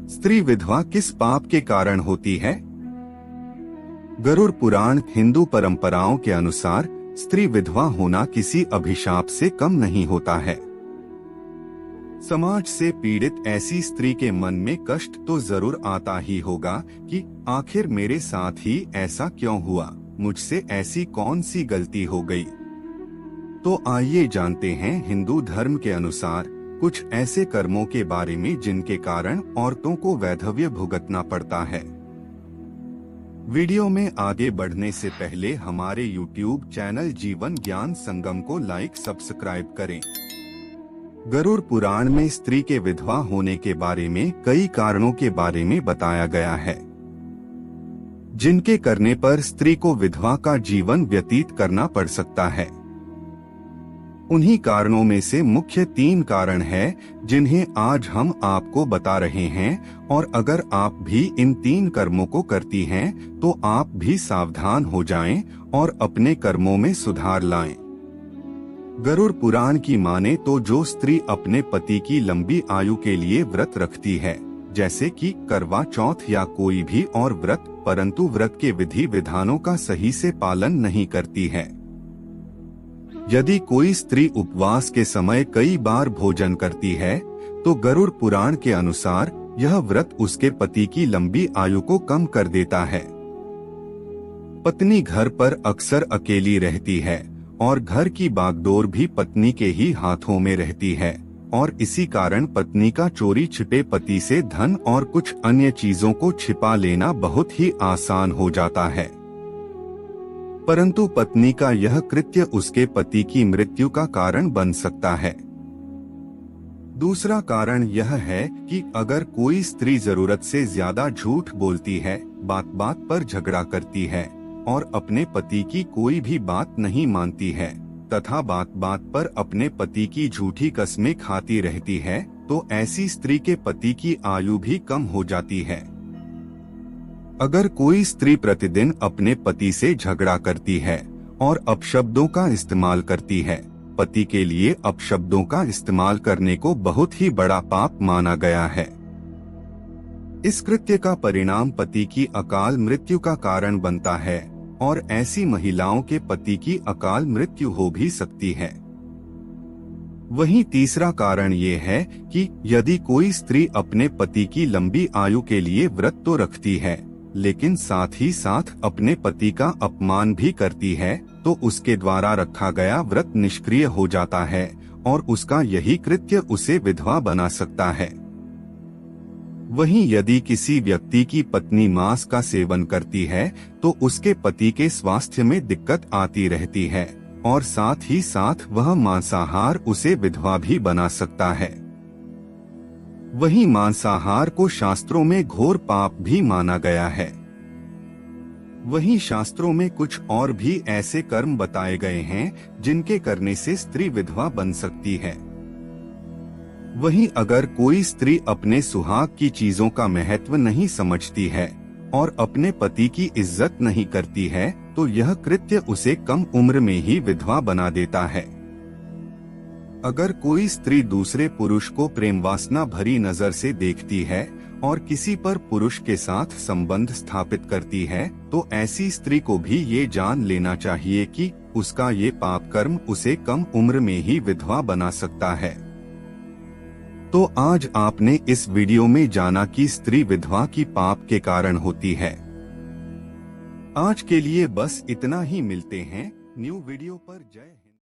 स्त्री विधवा किस पाप के कारण होती है? गरुड़ पुराण हिंदू परंपराओं के अनुसार स्त्री विधवा होना किसी अभिशाप से कम नहीं होता है। समाज से पीड़ित ऐसी स्त्री के मन में कष्ट तो जरूर आता ही होगा कि आखिर मेरे साथ ही ऐसा क्यों हुआ, मुझसे ऐसी कौन सी गलती हो गई। तो आइए जानते हैं हिंदू धर्म के अनुसार कुछ ऐसे कर्मों के बारे में जिनके कारण औरतों को वैधव्य भुगतना पड़ता है। वीडियो में आगे बढ़ने से पहले हमारे YouTube चैनल जीवन ज्ञान संगम को लाइक सब्सक्राइब करें। गरुड़ पुराण में स्त्री के विधवा होने के बारे में कई कारणों के बारे में बताया गया है, जिनके करने पर स्त्री को विधवा का जीवन व्यतीत करना पड़ सकता है। उन्हीं कारणों में से मुख्य 3 कारण हैं जिन्हें आज हम आपको बता रहे हैं, और अगर आप भी इन 3 कर्मों को करती हैं तो आप भी सावधान हो जाएं और अपने कर्मों में सुधार लाएं। गरुड़ पुराण की माने तो जो स्त्री अपने पति की लंबी आयु के लिए व्रत रखती है, जैसे कि करवा चौथ या कोई भी और व्रत, परंतु व्रत के विधि विधानों का सही से पालन नहीं करती है। यदि कोई स्त्री उपवास के समय कई बार भोजन करती है तो गरुड़ पुराण के अनुसार यह व्रत उसके पति की लंबी आयु को कम कर देता है। पत्नी घर पर अक्सर अकेली रहती है और घर की बागडोर भी पत्नी के ही हाथों में रहती है, और इसी कारण पत्नी का चोरी छिपे पति से धन और कुछ अन्य चीजों को छिपा लेना बहुत ही आसान हो जाता है। परंतु पत्नी का यह कृत्य उसके पति की मृत्यु का कारण बन सकता है। दूसरा कारण यह है कि अगर कोई स्त्री जरूरत से ज्यादा झूठ बोलती है, बात बात पर झगड़ा करती है और अपने पति की कोई भी बात नहीं मानती है तथा बात बात पर अपने पति की झूठी कस्में खाती रहती है, तो ऐसी स्त्री के पति की आयु भी कम हो जाती है। अगर कोई स्त्री प्रतिदिन अपने पति से झगड़ा करती है और अपशब्दों का इस्तेमाल करती है, पति के लिए अपशब्दों का इस्तेमाल करने को बहुत ही बड़ा पाप माना गया है। इस कृत्य का परिणाम पति की अकाल मृत्यु का कारण बनता है और ऐसी महिलाओं के पति की अकाल मृत्यु हो भी सकती है। वहीं तीसरा कारण ये है कि यदि कोई स्त्री अपने पति की लंबी आयु के लिए व्रत तो रखती है, लेकिन साथ ही साथ अपने पति का अपमान भी करती है, तो उसके द्वारा रखा गया व्रत निष्क्रिय हो जाता है और उसका यही कृत्य उसे विधवा बना सकता है। वहीं यदि किसी व्यक्ति की पत्नी मांस का सेवन करती है तो उसके पति के स्वास्थ्य में दिक्कत आती रहती है और साथ ही साथ वह मांसाहार उसे विधवा भी बना सकता है। वहीं मांसाहार को शास्त्रों में घोर पाप भी माना गया है। वहीं शास्त्रों में कुछ और भी ऐसे कर्म बताए गए हैं जिनके करने से स्त्री विधवा बन सकती है। वहीं अगर कोई स्त्री अपने सुहाग की चीजों का महत्व नहीं समझती है और अपने पति की इज्जत नहीं करती है, तो यह कृत्य उसे कम उम्र में ही विधवा बना देता है। अगर कोई स्त्री दूसरे पुरुष को प्रेम वासना भरी नजर से देखती है और किसी पर पुरुष के साथ संबंध स्थापित करती है, तो ऐसी स्त्री को भी ये जान लेना चाहिए कि उसका ये पाप कर्म उसे कम उम्र में ही विधवा बना सकता है। तो आज आपने इस वीडियो में जाना कि स्त्री विधवा की पाप के कारण होती है। आज के लिए बस इतना ही, मिलते हैं न्यू वीडियो पर। जय हिंद।